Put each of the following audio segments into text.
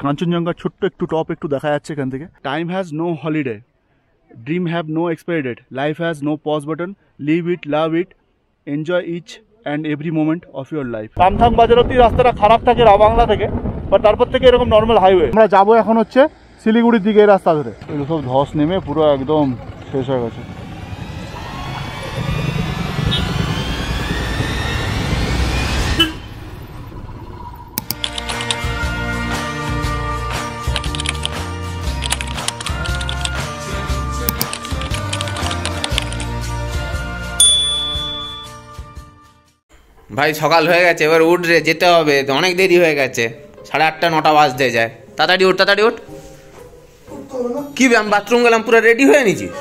কাঞ্চনজঙ্ঘার ছোট্ট একটু টপ একটু দেখা যাচ্ছে এখান থেকে। Time has no holiday, dream have no expiry date, life has no pause button, live it, love it, enjoy each and every moment of your life. Kamthang বাজার অব্দি রাস্তাটা খারাপ থাকে রাবাংলা থেকে, বা তারপর থেকে এরকম নর্মাল হাইওয়ে। আমরা যাবো এখন হচ্ছে শিলিগুড়ির দিকে এই রাস্তা ধরে। এগুলো সব ধস নেমে পুরো একদম শেষ হয়ে গেছে। ভাই সকাল হয়ে গেছে, এবার উঠ রে, যেতে হবে, অনেক দেরি হয়ে গেছে, 8:30 9টা বাজতে যায়। তাড়াতাড়ি উঠ, তাড়াতাড়ি উঠ। কি আমি বাথরুম গেলাম, পুরো রেডি হয়ে নিছিস?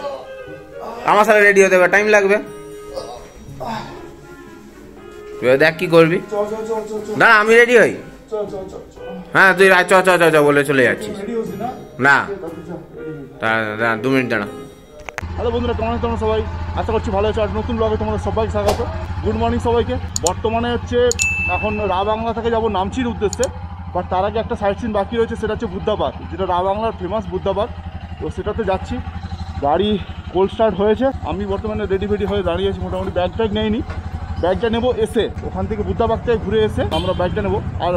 আমার সাথে রেডি হতে হবে, টাইম লাগবে। দেখ কি করবি, না আমি রেডি হই। হ্যাঁ তুই চ চ চ বলে চলে যাচ্ছিস। না 2 মিনিট দাঁড়া। হ্যালো বন্ধুরা, তোমরা সবাই আশা করছি ভালো আছো। আর নতুন ব্লগে তোমাদের সবাইকে স্বাগত। গুড মর্নিং সবাইকে। বর্তমানে হচ্ছে এখন রাবাংলা থেকে যাবো নামচির উদ্দেশ্যে, বাট তার আগে একটা সাইট সিন বাকি রয়েছে, সেটা হচ্ছে বুদ্ধা পার্ক, যেটা রাবাংলার ফেমাস বুদ্ধা পার্ক। তো সেটাতে যাচ্ছি। গাড়ি কোল্ড স্টার্ট হয়েছে, আমি বর্তমানে রেডি হয়ে দাঁড়িয়ে আছি। মোটামুটি ব্যাগ ট্যাগ নেইনি, ব্যাগটা নেবো এসে, ওখান থেকে বুদ্ধা পার্ক থেকে ঘুরে এসে আমরা ব্যাগটা নেবো। আর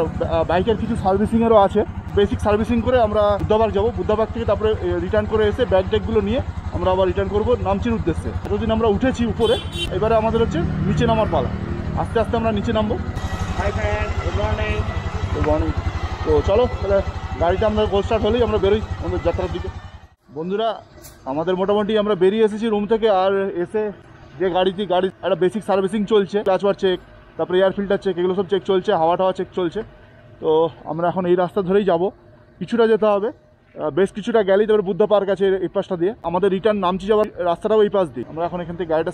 বাইকের কিছু সার্ভিসিংয়েরও আছে, বেসিক সার্ভিসিং করে আমরা বুদ্ধা পার্ক যাবো। বুদ্ধা পার্ক থেকে তারপরে রিটার্ন করে এসে ব্যাগ ট্যাগগুলো নিয়ে আমরা আবার রিটার্ন করবো নামচির উদ্দেশ্যে। এতদিন আমরা উঠেছি উপরে, এবারে আমাদের হচ্ছে নিচে নামার পালা। আস্তে আস্তে আমরা নিচে নামবো। Hi friend, good morning. Good morning. তো চলো তাহলে গাড়িটা আমরা গোল স্টার্ট হলেই আমরা বেরোই আমাদের যাত্রার দিকে। বন্ধুরা আমাদের মোটামুটি আমরা বেরিয়ে এসেছি রুম থেকে। আর এসে যে গাড়ির একটা বেসিক সার্ভিসিং চলছে, ক্লাচওয়ার চেক, তারপরে এয়ার ফিল্টার চেক, এগুলো সব চেক চলছে, হাওয়া চেক চলছে। তো আমরা এখন এই রাস্তা ধরেই যাব, কিছুটা যেতে হবে, বেশ কিছুটা গেলেই তারপরে বুদ্ধা পার্ক আছে এই পাশটা দিয়ে। আমাদের রিটার্ন নামচি যাওয়ার রাস্তাটাও এই পাশ দিয়ে। আমরা এখন এখান থেকে গাড়িটা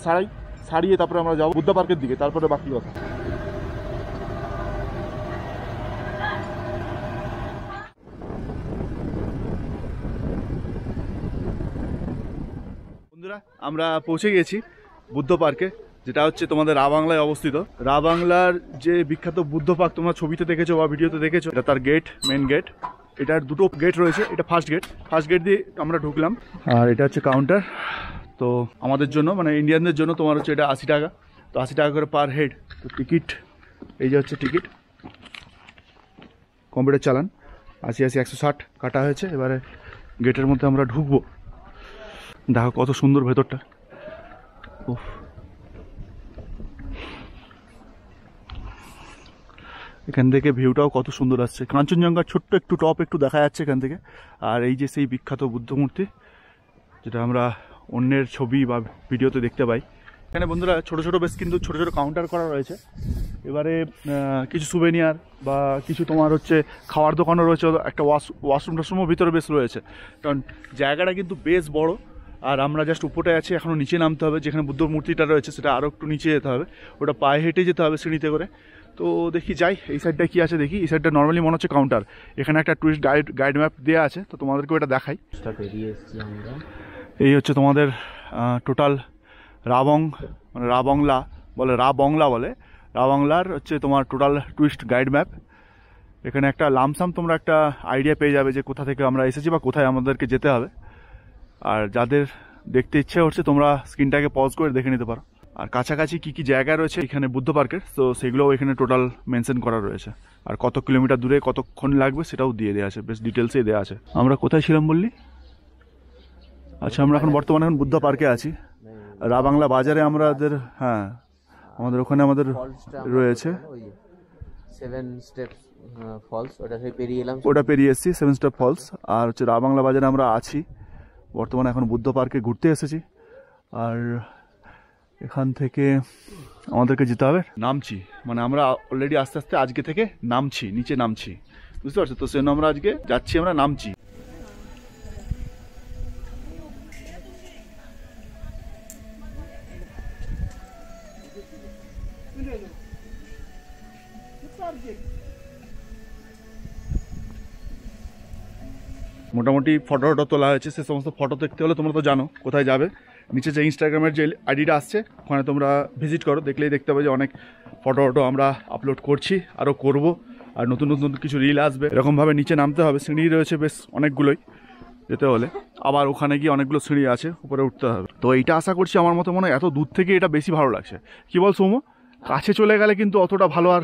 সারিয়ে তারপরে আমরা যাবো বুদ্ধা পার্কের দিকে, তারপরে বাকি কথা। বন্ধুরা আমরা পৌঁছে গেছি বুদ্ধ পার্কে, যেটা হচ্ছে তোমাদের রাবাংলায় অবস্থিত। রাবাংলার যে বিখ্যাত বুদ্ধ পার্ক তোমরা ছবিতে দেখেছো বা ভিডিওতে দেখেছো, এটা তার গেট, মেন গেট। এটার দুটো গেট রয়েছে, এটা ফার্স্ট গেট দিয়ে আমরা ঢুকলাম। আর এটা হচ্ছে কাউন্টার। তো আমাদের জন্য মানে ইন্ডিয়ানদের জন্য তোমার হচ্ছে এটা 80 টাকা। তো 80 টাকা করে পার হেড। তো টিকিট, এই যে হচ্ছে টিকিট, কম্পিউটার চালান 80 160 কাটা হয়েছে। এবারে গেটের মধ্যে আমরা ঢুকবো। দেখো কত সুন্দর ভেতরটা। এখান থেকে ভিউটাও কত সুন্দর আসছে। কাঞ্চনজঙ্ঘার ছোট্ট একটু টপ একটু দেখা যাচ্ছে এখান থেকে। আর এই যে সেই বিখ্যাত বুদ্ধ মূর্তি, যেটা আমরা অন্যের ছবি বা ভিডিওতে দেখতে পাই। এখানে বন্ধুরা বেশ কিন্তু ছোট কাউন্টার করা রয়েছে। এবারে কিছু সুভেনিয়ার বা কিছু তোমার হচ্ছে খাওয়ার দোকানও রয়েছে। একটা ওয়াশরুমও ভিতরে বেশ রয়েছে, কারণ জায়গাটা কিন্তু বেশ বড়। আর আমরা জাস্ট উপরে আছি, এখনও নিচে নামতে হবে। যেখানে বুদ্ধ মূর্তিটা রয়েছে সেটা আরও একটু নিচে যেতে হবে, ওটা পায়ে হেঁটে যেতে হবে সিঁড়িতে করে। তো দেখি যাই, এই সাইডটা কি আছে দেখি। এই সাইডটা নর্মালি মনে হচ্ছে কাউন্টার। এখানে একটা টুরিস্ট গাইড ম্যাপ দেওয়া আছে, তো তোমাদেরকে ওটা দেখাই। এই হচ্ছে তোমাদের টোটাল রাবাংলা বলে রাবাংলার হচ্ছে তোমার টোটাল টুরিস্ট গাইড ম্যাপ। এখানে একটা লামসাম তোমরা একটা আইডিয়া পেয়ে যাবে যে কোথা থেকে আমরা এসেছি বা কোথায় আমাদেরকে যেতে হবে। আর যাদের দেখতে ইচ্ছে হচ্ছে তোমরা স্ক্রিনটাকে পজ করে দেখে নিতে পারো। আর কাছাকাছি কি জায়গা রয়েছে এখানে বুদ্ধ পার্কের, তো সেগুলোও এখানে টোটাল মেনশন করা রয়েছে। আর কত কিলোমিটার দূরে কতক্ষণ লাগবে সেটাও দিয়ে দেওয়া আছে, বেশ ডিটেলসেই দেওয়া আছে। আমরা কোথায় ছিলাম বললি? আচ্ছা, আমরা এখন বর্তমানে বুদ্ধ পার্কে আছি। রাবাংলা বাজারে আমাদের আমাদের ওখানে আমাদের রয়েছে 7 স্টেপ ফলস, ওটা পেরিয়ে এসেছি 7 স্টেপ ফলস। আর হচ্ছে রাবাংলা বাজারে আমরা আছি বর্তমানে, এখন বুদ্ধ পার্কে ঘুরতে এসেছি। আর এখান থেকে আমাদেরকে যেতে হবে নামচি, মানে আমরা অলরেডি আস্তে আস্তে আজকে থেকে নিচে নামছি, বুঝতে পারছো? তো সেজন্য আমরা আজকে যাচ্ছি আমরা নামচি। মোটামুটি ফটো তোলা হয়েছে। সে সমস্ত ফটো দেখতে হলে তোমরা তো জানো কোথায় যাবে। নিচে যে ইনস্টাগ্রামের যে আইডিটা আসছে ওখানে তোমরা ভিজিট করো, দেখলেই দেখতে পাবে যে অনেক ফটো আমরা আপলোড করছি, আরও করব। আর নতুন নতুন কিছু রিল আসবে, এরকমভাবে নিচে নামতে হবে। সিঁড়ি রয়েছে বেশ অনেকগুলোই যেতে হলে, আবার ওখানে গিয়ে অনেকগুলো সিঁড়ি আছে, উপরে উঠতে হবে। তো এইটা আশা করছি আমার মতো মনে হয় এত দূর থেকে এটা বেশি ভালো লাগছে। কি বল সৌম্য? কাছে চলে গেলে কিন্তু অতটা ভালো আর,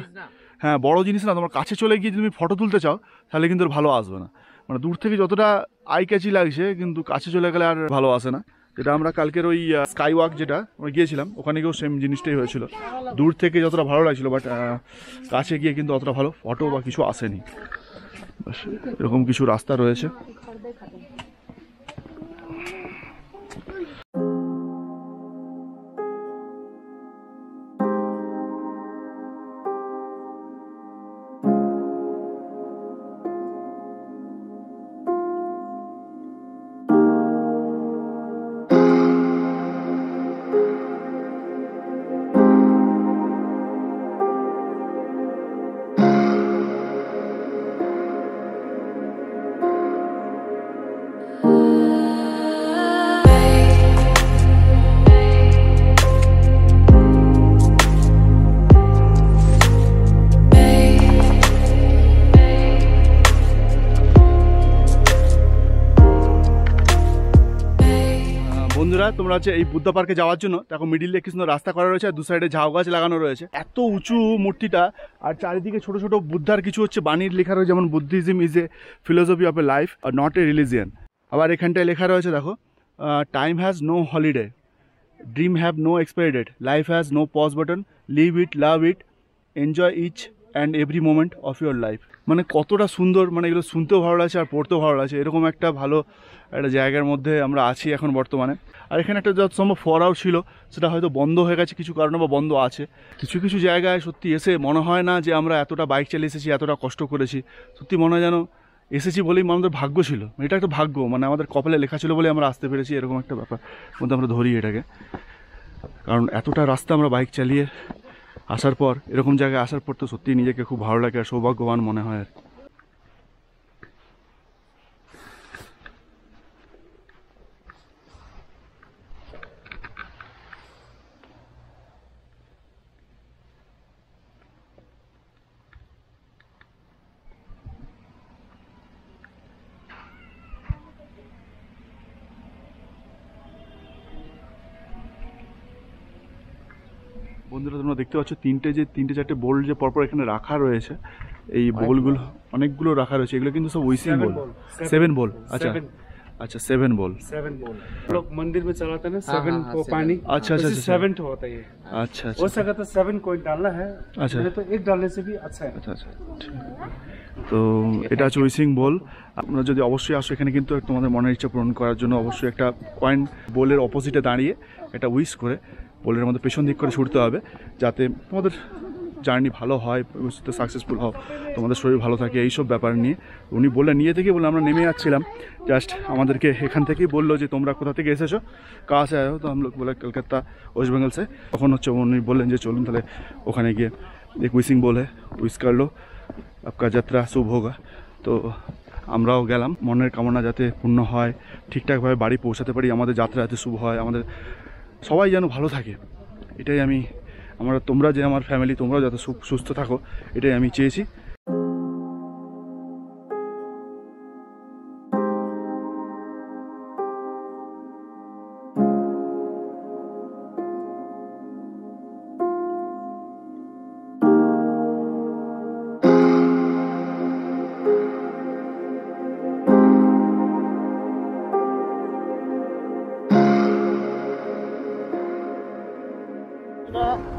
হ্যাঁ বড় জিনিস না, তোমার কাছে চলে গিয়ে যদি তুমি ফটো তুলতে চাও তাহলে কিন্তু ভালো আসবে না। মানে দূর থেকে যতটা আই ক্যাচি লাগছে কিন্তু কাছে চলে গেলে আর ভালো আসে না। যেটা আমরা কালকের ওই স্কাই ওয়াক যেটা আমরা গিয়েছিলাম ওখানে গিয়েও সেম জিনিসটাই হয়েছিল, দূর থেকে যতটা ভালো লাগছিল বাট কাছে গিয়ে কিন্তু অতটা ভালো ফটো বা কিছু আসেনি। এরকম কিছু রাস্তা রয়েছে। বন্ধুরা তোমরা হচ্ছে এই বুদ্ধ পার্কে যাওয়ার জন্য দেখো মিডিলে কি সুন্দর রাস্তা করা রয়েছে, আর দু সাইডে ঝাউ গাছ লাগানো রয়েছে, এত উঁচু মূর্তিটা, আর চারিদিকে ছোট ছোট বুদ্ধার কিছু হচ্ছে বাণীর লেখা রয়েছে, যেমন Buddhism is a philosophy of a life আর নট এ রিলিজিয়ান। আবার এখানটায় লেখা রয়েছে দেখো, time has no holiday, dream have no expiry date, life has no pause button, live it, love it, enjoy each and every moment of your life. মানে কতটা সুন্দর, মানে এগুলো শুনতেও ভালো লাগছে আর পড়তেও ভালো লাগছে। এরকম একটা ভালো একটা জায়গার মধ্যে আমরা আছি এখন বর্তমানে। আর এখানে একটা যত সম্ভব ফরাও ছিল, সেটা হয়তো বন্ধ হয়ে গেছে কিছু কারণে বা বন্ধ আছে। কিছু কিছু জায়গায় সত্যি এসে মনে হয় না যে আমরা এতটা বাইক চালিয়ে এসেছি, এতটা কষ্ট করেছি, সত্যি মনে হয় যেন এসেছি বলেই আমাদের ভাগ্য ছিল। এটা একটা ভাগ্য, মানে আমাদের কপালে লেখা ছিল বলে আমরা আসতে পেরেছি, এরকম একটা ব্যাপার মধ্যে আমরা ধরি এটাকে। কারণ এতটা রাস্তা আমরা বাইক চালিয়ে আসার পর, এরকম জায়গায় আসার পর তো সত্যিই নিজেকে খুব ভালো লাগে আর সৌভাগ্যবান মনে হয়। বন্ধুরা তোমরা দেখতে পাচ্ছ তিনটে চারটে বোল যে পরপর এখানে রাখা রয়েছে, এই বোলগুলো অনেকগুলো রাখা রয়েছে, এগুলো কিন্তু সব উইসিং বোল। 7 বোল, अच्छा अच्छा 7 बोल। 7 बोल लोग मंदिर में चलाते हैं ना 7 को पानी। अच्छा अच्छा अच्छा 7 होता है ये। अच्छा हो सका तो 7 कोई डालना है, अच्छा तो एक डालने से भी अच्छा है। अच्छा अच्छा তো এটা হচ্ছে উইসিং বোল। আপনারা যদি অবশ্যই আসো এখানে, কিন্তু তোমাদের মনের ইচ্ছা পূরণ করার জন্য অবশ্যই একটা কয়েন বোলের অপোজিটে দাঁড়িয়ে একটা উইশ করে বোলের মধ্যে পেছন দিক করে ছুটতে হবে, যাতে তোমাদের জার্নি ভালো হয়, সাকসেসফুল হও, তোমাদের শরীর ভালো থাকে, এইসব ব্যাপার নিয়ে উনি বললেন। নিয়ে থেকে বলে আমরা নেমে যাচ্ছিলাম, জাস্ট আমাদেরকে এখান থেকেই বললো যে তোমরা কোথা থেকে এসেছো, কাহা সে আয়ো, তো আমরা বলে কলকাতা ওয়েস্ট বেঙ্গল সে। তখন হচ্ছে উনি বললেন যে চলুন তাহলে ওখানে গিয়ে এক উইসিং বোল है, উইশ করলো আপকা যাত্রা শুভ হোগা। তো আমরাও গেলাম, মনের কামনা যাতে পূর্ণ হয়, ঠিকঠাকভাবে বাড়ি পৌঁছাতে পারি, আমাদের যাত্রা যাতে শুভ হয়, আমাদের সবাই যেন ভালো থাকে, এটাই তোমরা যে আমার ফ্যামিলি, তোমরাও যাতে সুস্থ থাকো, এটাই আমি চেয়েছি।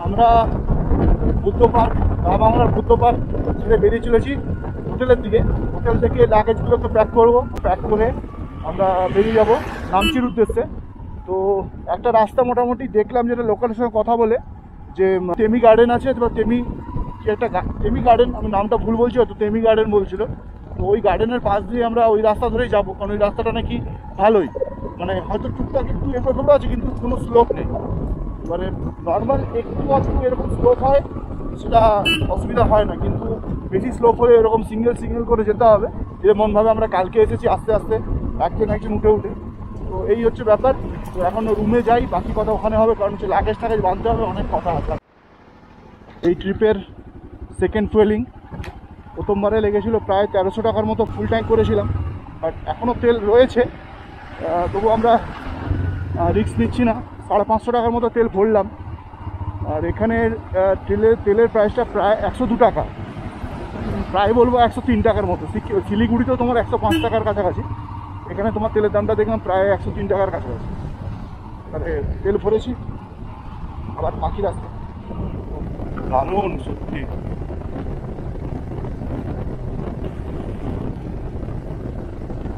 আমরা বুদ্ধ পার্ক, বাংলার বুদ্ধ পার্ক ছেড়ে বেরিয়ে চলেছি হোটেলের দিকে। হোটেল থেকে লাগেজগুলোকে প্যাক করব, প্যাক করে আমরা বেরিয়ে যাব নামচির উদ্দেশ্যে। তো একটা রাস্তা মোটামুটি দেখলাম, যেটা লোকালের সঙ্গে কথা বলে, যে টেমি গার্ডেন আছে, বা টেমি গার্ডেন, আমি নামটা ভুল বলছি হয়তো, টেমি গার্ডেন বলছিল। তো ওই গার্ডেনের পাশ দিয়ে আমরা ওই রাস্তা ধরেই যাবো, কারণ ওই রাস্তাটা নাকি ভালোই, মানে হয়তো টুকটাক একটু এগোতে আছে কিন্তু কোনো স্লোপ নেই। এবারে নর্মাল একটু আধটু এরকম স্লোপ হয়, সেটা অসুবিধা হয় না, কিন্তু বেশি স্লোপ হলে এরকম সিঙ্গেল করে যেতে হবে, যেমনভাবে আমরা কালকে এসেছি, আস্তে আস্তে একজন উঠে। তো এই হচ্ছে ব্যাপার। তো এখন রুমে যাই, বাকি কথা ওখানে হবে, কারণ হচ্ছে লাগেজ টাগেজ বাঁধতে হবে, অনেক কথা আছে। এই ট্রিপের সেকেন্ড ফুয়েলিং প্রথমবারে লেগেছিল প্রায় 1300 টাকার মতো ফুল ট্যাঙ্ক করেছিলাম, বাট এখনও তেল রয়েছে, তবু আমরা রিস্ক নিচ্ছি না। 550 টাকার মতো তেল ভরলাম। আর এখানের তেলের প্রাইসটা প্রায় 102 টাকা, প্রায় বলবো 103 টাকার মতো। শিলিগুড়িতেও তোমার 105 টাকার কাছাকাছি, এখানে তোমার তেলের দামটা দেখলাম প্রায় 103 টাকার কাছাকাছি। তাহলে তেল ভরেছি, আবার পাখি রাস্তা দারুণ সত্যি।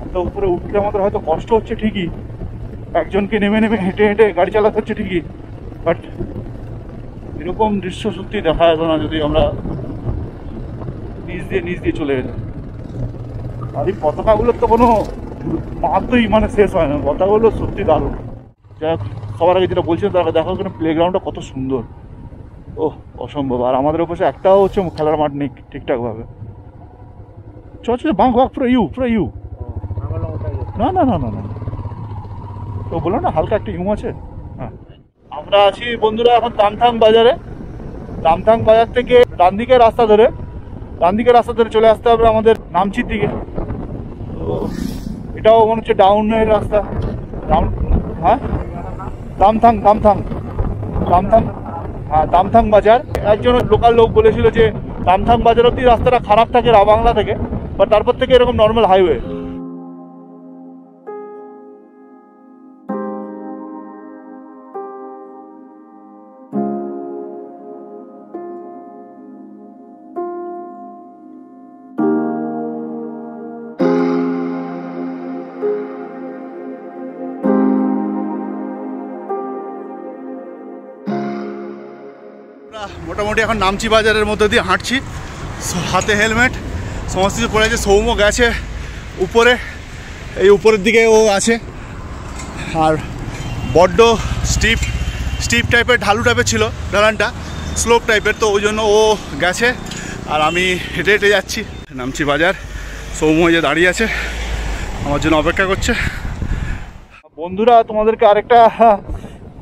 এত উপরে উঠতে আমাদের হয়তো কষ্ট হচ্ছে ঠিকই, একজনকে নেমে নেমে হেঁটে হেঁটে গাড়ি চালাতে হচ্ছে ঠিকই, বাট এরকম দৃশ্য সত্যি দেখা যেত না যদি আমরা নিচ দিয়ে চলে যেতাম। আর এই পতাকাগুলোর তো কোনো মাত্রই মানে শেষ হয় না, পতাকাগুলো সত্যি দারুণ। যাই হোক, সবার আগে যেটা বলছিলাম তার দেখো ওখানে প্লেগ্রাউন্ডটা কত সুন্দর, ও অসম্ভব। আর আমাদের ওপাশে একটাও হচ্ছে খেলার মাঠ নেই ঠিকঠাকভাবে। চল বাঁক পুরো ইউ না না না না না, তো বলো না হালকা একটা ইউ আছে। হ্যাঁ, আমরা আছি বন্ধুরা এখন দামথাং বাজারে। দামথাং বাজার থেকে ডান দিকের রাস্তা ধরে চলে আসতে হবে আমাদের নামচির দিকে। তো এটাও মনে হচ্ছে ডাউনের রাস্তা। হ্যাঁ, দামথাং হ্যাঁ, দামথাং বাজার। একজন লোকাল লোক বলেছিল যে দামথাং বাজার অব্দি রাস্তাটা খারাপ থাকে রাবাংলা থেকে, বা তারপর থেকে এরকম নর্মাল হাইওয়ে। মোটামুটি এখন নামচি বাজারের মধ্যে দিয়ে হাঁটছি, হাতে হেলমেট সমস্ত কিছু পড়ে আছে। সৌম্য গেছে উপরে, এই উপরের দিকে ও আছে। আর বড্ড স্টিপ টাইপের ঢালু টাইপের ছিল ঢালানটা, স্লোপ টাইপের, তো ওই জন্য ও গেছে আর আমি হেঁটে হেঁটে যাচ্ছি নামচি বাজার। সৌম্য যে দাঁড়িয়ে আছে আমার জন্য অপেক্ষা করছে। বন্ধুরা তোমাদেরকে আরেকটা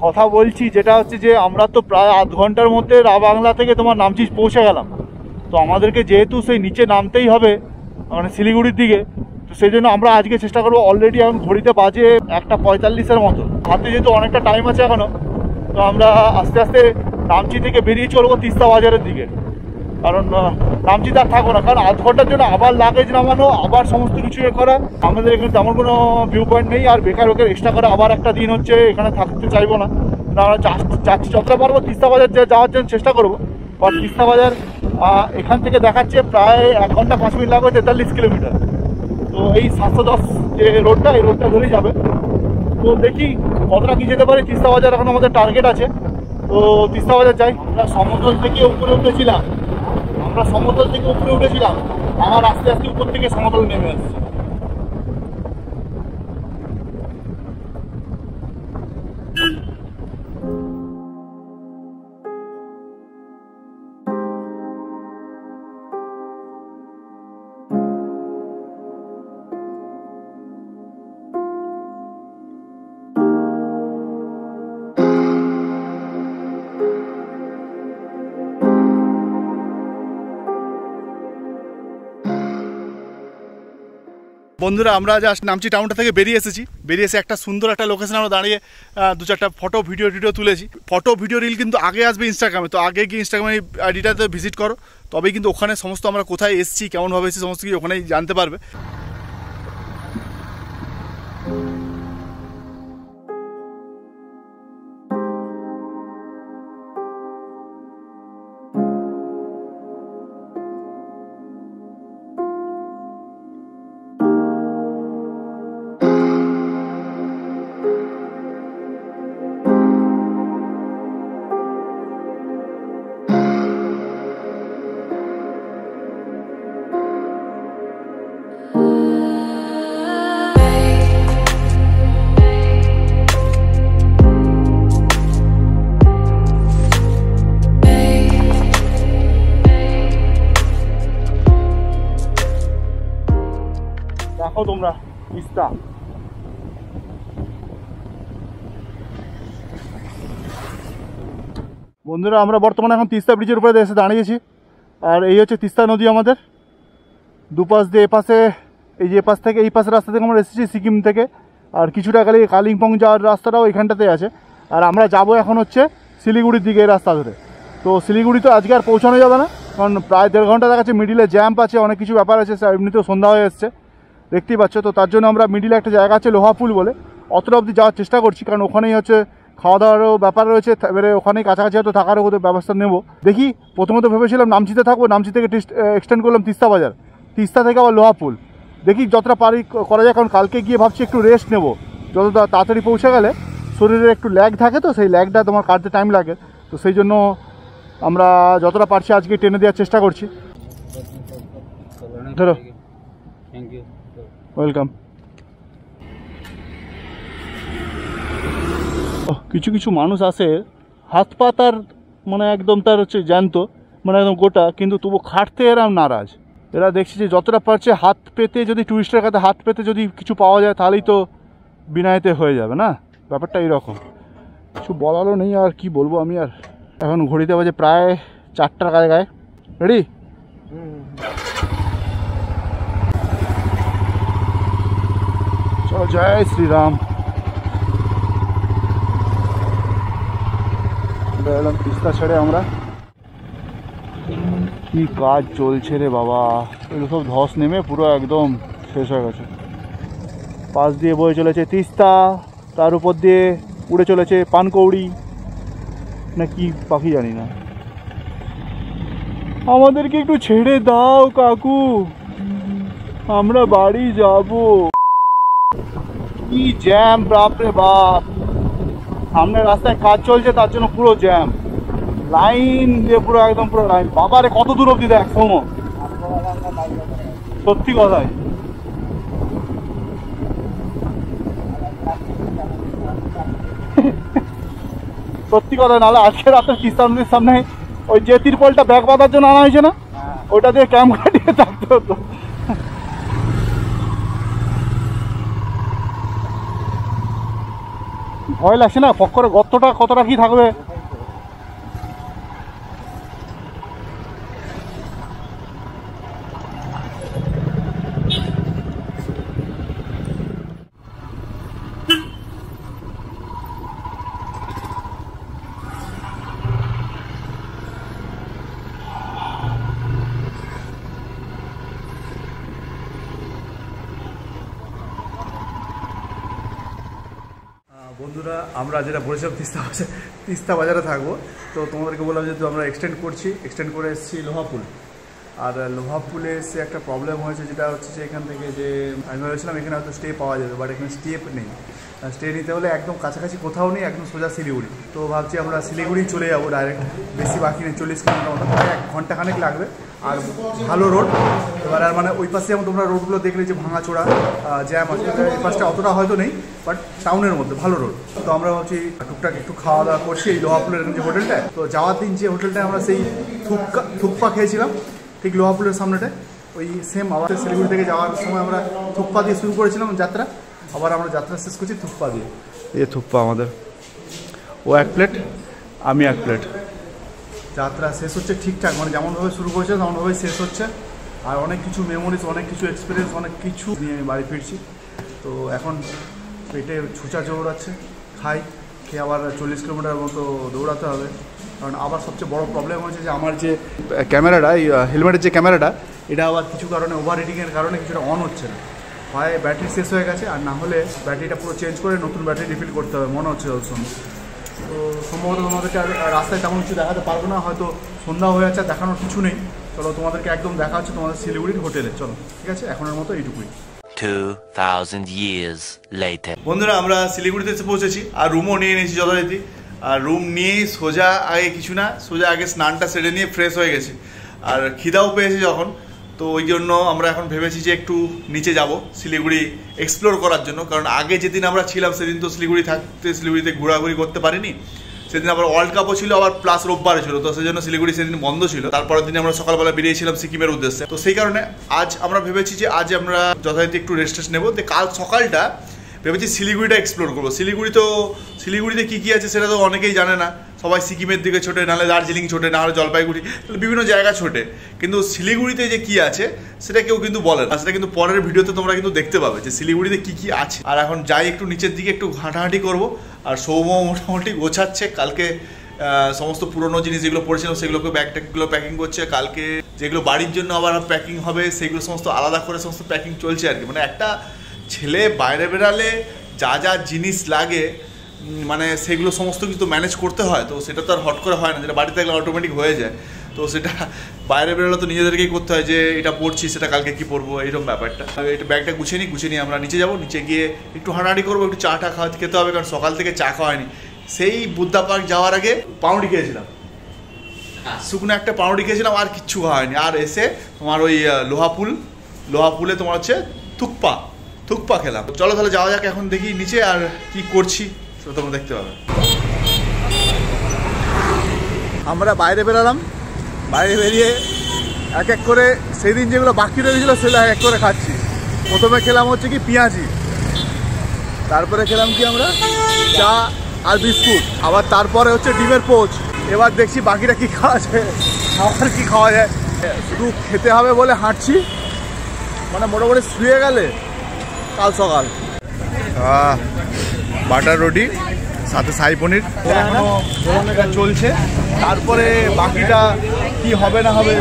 কথা বলছি, যেটা হচ্ছে যে আমরা তো প্রায় আধ ঘন্টার মধ্যে রাবাংলা থেকে তোমার নামচি পৌঁছে গেলাম। তো আমাদেরকে যেহেতু সেই নিচে নামতেই হবে মানে শিলিগুড়ির দিকে, তো সেই জন্য আমরা আজকে চেষ্টা করবো। অলরেডি এখন ঘড়িতে বাজে 1:45-এর মতো, হাতে যেহেতু অনেকটা টাইম আছে এখনও, তো আমরা আস্তে আস্তে নামচি থেকে বেরিয়ে চলবো তিস্তা বাজারের দিকে। কারণ নামচিতে আর থাকবো না, কারণ আধ ঘন্টার জন্য আবার লাগেজ নামানো, আবার সমস্ত কিছু করা, আমাদের এখানে তেমন কোনো ভিউ পয়েন্ট নেই। আর বেকার এক্সট্রা করে আবার একটা দিন হচ্ছে এখানে থাকতে চাইবো না। আমরা যাচ্ছি যতটা পারবো তিস্তা বাজার যাওয়ার জন্য চেষ্টা করবো। আর তিস্তা বাজার এখান থেকে দেখাচ্ছে প্রায় 1 ঘন্টা 5 মিনিট লাগবে, 43 কিলোমিটার। তো এই 710 যে রোডটা, এই রোডটা ধরেই যাবে। তো দেখি কতটা কি যেতে পারি। তিস্তা বাজার এখন আমাদের টার্গেট আছে, তো তিস্তা বাজার যাই। আমরা সমতল থেকে উপরে উঠেছিলাম, আমার আস্তে আস্তে উপর থেকে সমতল নেমে আসছে। বন্ধুরা আমরা জাস্ট নামচি টাউনটা থেকে বেরিয়ে এসে একটা সুন্দর একটা লোকেশন আমরা দাঁড়িয়ে 2-4টা ফটো ভিডিও তুলেছি। ফটো ভিডিও রিল কিন্তু আগে আসবে ইনস্টাগ্রামে, তো আগে গিয়ে ইনস্টাগ্রামে আইডিটাতে ভিজিট করো, তবেই কিন্তু ওখানে সমস্ত আমরা কোথায় এসেছি, কেমনভাবে এসেছি সমস্ত কিছু ওখানেই জানতে পারবে। দেখো তোমরা তিস্তা, বন্ধুরা আমরা বর্তমানে এখন তিস্তা ব্রিজের উপরে এসে দাঁড়িয়েছি। আর এই হচ্ছে তিস্তা নদী আমাদের। দুপাশ দিয়ে এপাশে, এই যে এপাশ থেকে এই পাশের রাস্তা থেকে আমরা এসেছি সিকিম থেকে, আর কিছুটা গেলে কালিম্পং যাওয়ার রাস্তাটাও এখানটাতে আছে। আর আমরা যাব এখন হচ্ছে শিলিগুড়ির দিকে এই রাস্তা ধরে। তো শিলিগুড়ি তো আজকে আর পৌঁছানো যাবে না, কারণ প্রায় 1.5 ঘন্টা দেখাচ্ছে, মিডিলে জ্যাম্প আছে, অনেক কিছু ব্যাপার আছে, এমনিতেও সন্ধ্যা হয়ে এসছে দেখতেই পাচ্ছ। তো তার জন্য আমরা মিডিলে একটা জায়গা আছে লোহাপুল বলে, অতটা অবধি যাওয়ার চেষ্টা করছি, কারণ ওখানেই হচ্ছে খাওয়া দাওয়ারও ব্যাপার রয়েছে, এবারে ওখানেই কাছাকাছি হয়তো থাকারও ব্যবস্থা নেব। দেখি, প্রথমত ভেবেছিলাম নামচিতে থাকবো, নামচি থেকে এক্সটেন্ড করলাম তিস্তা বাজার, তিস্তা থেকে আবার লোহাপুল, দেখি যতটা পারি করা যায়, কারণ কালকে গিয়ে ভাবছি একটু রেস্ট নেব, যত তাড়াতাড়ি পৌঁছে গেলে শরীরে একটু ল্যাগ থাকে, তো সেই ল্যাগটা তোমার কাটতে টাইম লাগে, তো সেই জন্য আমরা যতটা পারছি আজকে টেনে দেওয়ার চেষ্টা করছি। ধরো, ওয়েলকাম। কিছু কিছু মানুষ আসে হাত পা তার মানে একদম তার হচ্ছে জ্যান্ত, মানে একদম গোটা, কিন্তু তবু খাটতে এরম নারাজ। এরা দেখছি যে যতটা পারছে হাত পেতে, যদি টুরিস্টের কাছে হাত পেতে যদি কিছু পাওয়া যায় তাহলেই তো বিনায়তে হয়ে যাবে না, ব্যাপারটা এইরকম। কিছু বলারও নেই, আর কি বলবো আমি। আর এখন ঘড়িতে বাজে প্রায় 4টার গায়ে। রেডি? চল, জয় শ্রীরাম। এলাম তিস্তা ছেড়ে আমরা। কি কাজ চলছে রে বাবা, এগুলো সব ধস নেমে পুরো একদম শেষ হয়ে গেছে। পাশ দিয়ে বয়ে চলেছে তিস্তা, তার উপর দিয়ে উড়ে চলেছে পানকৌড়ি না কি পাখি জানি না। আমাদেরকে একটু ছেড়ে দাও কাকু, আমরা বাড়ি যাব। কি জ্যাম বাপরে বাপ, সামনে রাস্তায় কাজ চলছে তার জন্য পুরো জ্যাম, লাইন দিয়ে পুরো একদম পুরো লাইন। বাবারে কত দূর অব্দি দেখ শোনো, সত্যি কথাই। সত্যি কথা, নাহলে আজকে রাতে কিস্তানদের সামনে ওই যে তিরপলটা ব্যাগ বাঁধার জন্য আনা হয়েছে না, ওইটা দিয়ে ক্যাম্প কাটিয়ে থাকতে হতো। ভয় লাগছে না, ফক্করে গর্তটা কতটা কি থাকবে। বন্ধুরা, আমরা যেটা বলেছিলাম তিস্তা বাজারে থাকবো, তো তোমাদেরকে বললাম যেহেতু আমরা এক্সটেন্ড করে এসেছি লোহাপুল। আর লোহাপুলে এসে একটা প্রবলেম হয়েছে, যেটা হচ্ছে যে এখান থেকে যে আমি ভেবেছিলাম এখানে হয়তো স্টে পাওয়া যাবে, বাট এখানে স্টে নেই। স্টে নিতে হলে একদম কাছাকাছি কোথাও নেই, একদম সোজা শিলিগুড়ি। তো ভাবছি আমরা শিলিগুড়ি চলে যাবো ডাইরেক্ট, বেশি বাকি নেই, 40 কিলোমিটার মতো, প্রায় 1 ঘন্টা খানেক লাগবে। আর ভালো রোড, এবার আর মানে ওই পাশে যেমন তোমরা রোডগুলো দেখলে যে ভাঙাচোড়া জ্যাম আছে, এই পাশটা অতটা হয়তো নেই, বাট টাউনের মধ্যে ভালো রোড। তো আমরা ভাবছি টুকটাক একটু খাওয়া দাওয়া করছি এই লোহাপুলের যে হোটেলটায়। তো যাওয়ার দিন যে হোটেলটায় আমরা সেই থুপ্পা খেয়েছিলাম ঠিক লোহাপুলের সামনেটায়, ওই সেম আবার শিলিগুড়ি থেকে যাওয়ার সময় আমরা থুপ্পা দিয়ে শুরু করেছিলাম যাত্রা, আবার আমরা যাত্রা শেষ করছি থুপ্পা দিয়ে। এই থুপ্পা আমাদের, ও 1 প্লেট, আমি 1 প্লেট। যাত্রা শেষ হচ্ছে ঠিকঠাক, মানে যেমনভাবে শুরু করেছে তেমনভাবেই শেষ হচ্ছে। আর অনেক কিছু মেমোরিজ, অনেক কিছু এক্সপিরিয়েন্স, অনেক কিছু নিয়ে আমি বাড়ি ফিরছি। তো এখন পেটে ছুঁচা দৌড়াচ্ছে, খেয়ে আবার 40 কিলোমিটার মতো দৌড়াতে হবে। কারণ আবার সবচেয়ে বড় প্রবলেম হয়েছে যে আমার যে ক্যামেরাটা, এই হেলমেটের যে ক্যামেরাটা, এটা আবার কিছু কারণে ওভার হিটিংয়ের কারণে কিছুটা অন হচ্ছে না। হয় ব্যাটারি শেষ হয়ে গেছে, আর না হলে ব্যাটারিটা পুরো চেঞ্জ করে নতুন ব্যাটারি রিফিল করতে হবে মনে হচ্ছে ওর সঙ্গে। তো সম্ভবত তোমাদেরকে রাস্তায় তেমন কিছু দেখাতে পারবো না, হয়তো সন্ধ্যা হয়ে যাচ্ছে, দেখানোর কিছু নেই। চলো তোমাদেরকে একদম দেখা হচ্ছে তোমাদের শিলিগুড়ির হোটেলে। চলো, ঠিক আছে, এখনের মতো এইটুকুই। 2000 years later. বন্ধুরা, আমরা শিলিগুড়িতে এসে পৌঁছেছি, আর রুমও নিয়ে নিয়েছি যথারীতি। আর রুম নিয়েই সোজা আগে স্নানটা সেরে নিয়ে ফ্রেশ হয়ে গেছি। আর খিদাও পেয়েছি যখন, তো ওই জন্য আমরা এখন ভেবেছি যে একটু নিচে যাব শিলিগুড়ি এক্সপ্লোর করার জন্য। কারণ আগে যেদিন আমরা ছিলাম সেদিন তো শিলিগুড়িতে ঘোরাঘুরি করতে পারিনি। সেদিন আবার ওয়ার্ল্ড কাপও ছিল, আবার প্লাস রোববারে ছিল, তো সেই জন্য শিলিগুড়ি সেদিন বন্ধ ছিল। তারপরের দিন আমরা সকালবেলা বেরিয়েছিলাম সিকিমের উদ্দেশ্যে। তো সেই কারণে আজ আমরা ভেবেছি যে আজ আমরা যথারীতি একটু রেস্ট নেবো। তো কাল সকালটা ভেবেছি শিলিগুড়িটা এক্সপ্লোর করবো। শিলিগুড়িতে কী কী আছে সেটা তো অনেকেই জানে না, সবাই সিকিমের দিকে ছোটে, নাহলে দার্জিলিং ছোটে, নাহলে জলপাইগুড়ি, বিভিন্ন জায়গা ছোটে, কিন্তু শিলিগুড়িতে যে কি আছে সেটা কেউ কিন্তু বলে না। সেটা কিন্তু পরের ভিডিওতে তোমরা কিন্তু দেখতে পাবে যে শিলিগুড়িতে কি কি আছে। আর এখন যাই একটু নিচের দিকে একটু হাঁটাহাঁটি করবো। আর সৌম মোটামুটি গোছাচ্ছে, কালকে সমস্ত পুরনো জিনিস যেগুলো পড়েছিলাম সেগুলোকে ব্যাগট্যাগুলো প্যাকিং করছে। কালকে যেগুলো বাড়ির জন্য আবার প্যাকিং হবে সেগুলো সমস্ত আলাদা করে সমস্ত প্যাকিং চলছে আর কি। মানে একটা ছেলে বাইরে বেরালে যা যা জিনিস লাগে মানে সেগুলো সমস্ত কিছু ম্যানেজ করতে হয়, তো সেটা তো আর হট করে হয় না, যেটা বাড়িতে থাকলে অটোমেটিক হয়ে যায়। তো সেটা বাইরে বেরোলে তো নিজেদেরকেই করতে হয় যে এটা পড়ছি সেটা কালকে কি পরবো, এইরকম ব্যাপারটা। এটা ব্যাগটা গুছিয়ে নিয়ে আমরা নিচে যাবো, নিচে গিয়ে একটু হাঁটাহাঁটি করবো, একটু চা খেতে হবে, কারণ সকাল থেকে চা খাওয়া হয়নি। সেই বুদ্ধা পার্ক যাওয়ার আগে পাউরুটি খেয়েছিলাম, শুকনো একটা পাউরুটি খেয়েছিলাম, আর কিচ্ছু খাওয়া হয়নি। আর এসে তোমার ওই লোহাপুলে তোমার হচ্ছে থুকপা খেলাম। চলো তাহলে যাওয়া যাক, এখন দেখি নিচে আর কি করছি সেটা তোমরা দেখতে পাবে। আমরা বাইরে বেরালাম, বাইরে বেরিয়ে এক এক করে সেই দিন যেগুলো বাকি রয়েছিল সেগুলো এক এক করে খাচ্ছি। প্রথমে খেলাম হচ্ছে কি পেঁয়াজি, তারপরে খেলাম কি আমরা চা আর বিস্কুট, আবার তারপরে হচ্ছে ডিমের পোচ। এবার দেখছি বাকিটা কি খাওয়া যায়, খাবার কি খাওয়া যায়। শুধু খেতে হবে বলে হাঁটছি, মানে মোটামুটি শুয়ে গেলে কাল সকাল। বাটার রুটি সাথে শাহী পনির চলছে, তারপরে বাকিটা কি হবে না হবে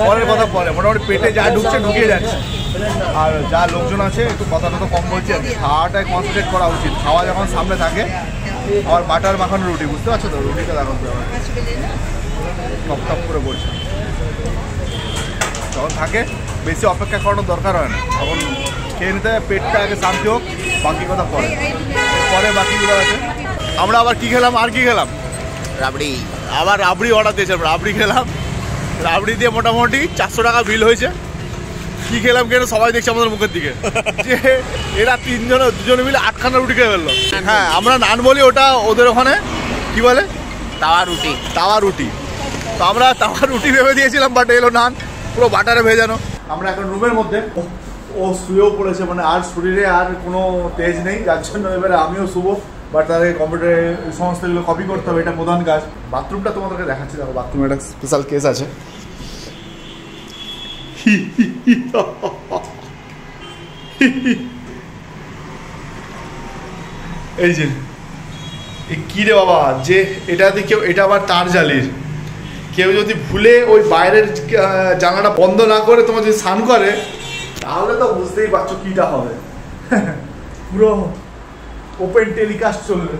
পরের কথা পরে। মোটামুটি পেটে যা ঢুকছে ঢুকিয়ে যাচ্ছে। আর যা লোকজন আছে একটু কথা তো কম বলছে, খাওয়াটাই কনসেন্ট্রেট করা উচিত। খাওয়া যখন সামনে থাকে, আবার বাটার মাখানো রুটি, বুঝতে পারছো তো, রুটিটা দেখো টপ টপ করে পড়ছে। যখন থাকে বেশি অপেক্ষা করানোর দরকার হয় না, তখন খেয়ে নিতে হবে, পেটটা আগে শান্তি হোক, বাকি কথা পরে বাকিগুলো আছে। আমরা আবার কি খেলাম, আর কি খেলাম, রাবড়ি। আবার রাবড়ি অর্ডার দিয়েছিলাম, রাবড়ি খেলাম। রাবড়ি দিয়ে মোটামুটি 400 টাকা বিল হয়েছে। কি খেলাম কেন সবাই দেখছে আমাদের মুখের দিকে যে এরা দুজনে মিলে 8খানা রুটি খেয়ে ফেললো। হ্যাঁ, আমরা নান বলি, ওটা ওদের ওখানে কি বলে তাওয়া রুটি। তো আমরা তাওয়া রুটি ভেবে দিয়েছিলাম, বাট এলো নান পুরো বাটারে ভেজানো। আমরা এখন রুমের মধ্যে, ও শুয়েও পড়েছে, মানে আর শরীরে আর কোনো তেজ নেই, যার জন্য এবারে আমিও শুবো। বাট তাদের কম্পিউটারে সমস্ত এগুলো কপি করতে হবে, এটা প্রধান কাজ। বাথরুমটা তোমাদেরকে দেখাচ্ছি, দেখো বাথরুমে একটা স্পেশাল কেস আছে। এই যে কি রে বাবা, যে এটাতে কেউ, এটা আবার তার জালির, কেউ যদি ভুলে ওই বাইরের জানালাটা বন্ধ না করে তোমার যদি স্নান করে, তাহলে তো বুঝতেই পারছো কিটা হবে। পুরো ওপেন টেলিকাস্ট চলবে।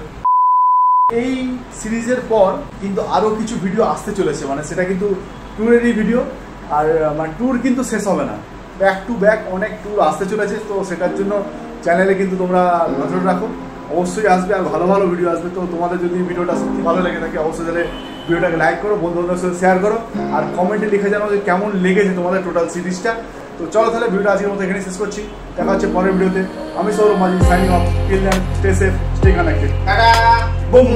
এই সিরিজের পর কিন্তু আরো কিছু ভিডিও আসতে চলেছে, মানে সেটা কিন্তু ট্যুরেরই ভিডিও। আর মানে ট্যুর কিন্তু শেষ হবে না, ব্যাক টু ব্যাক অনেক ট্যুর আসতে চলেছে। তো সেটার জন্য চ্যানেলে কিন্তু তোমরা নজর রাখো, অবশ্যই আসবে আর ভালো ভালো ভিডিও আসবে। তো তোমাদের যদি ভিডিওটা সত্যি ভালো লেগে থাকে, অবশ্যই তাহলে ভিডিওটাকে লাইক করো, বন্ধুদের সাথে শেয়ার করো, আর কমেন্টে লিখে জানাও যে কেমন লেগেছে তোমাদের টোটাল সিরিজটা। তো চলো তাহলে ভিডিওটা আজকের মতো এখানে শেষ করছি, দেখা হচ্ছে পরের ভিডিওতে। আমি Sourav Majhi, signing off, till then stay safe, stay connected, tata, broom.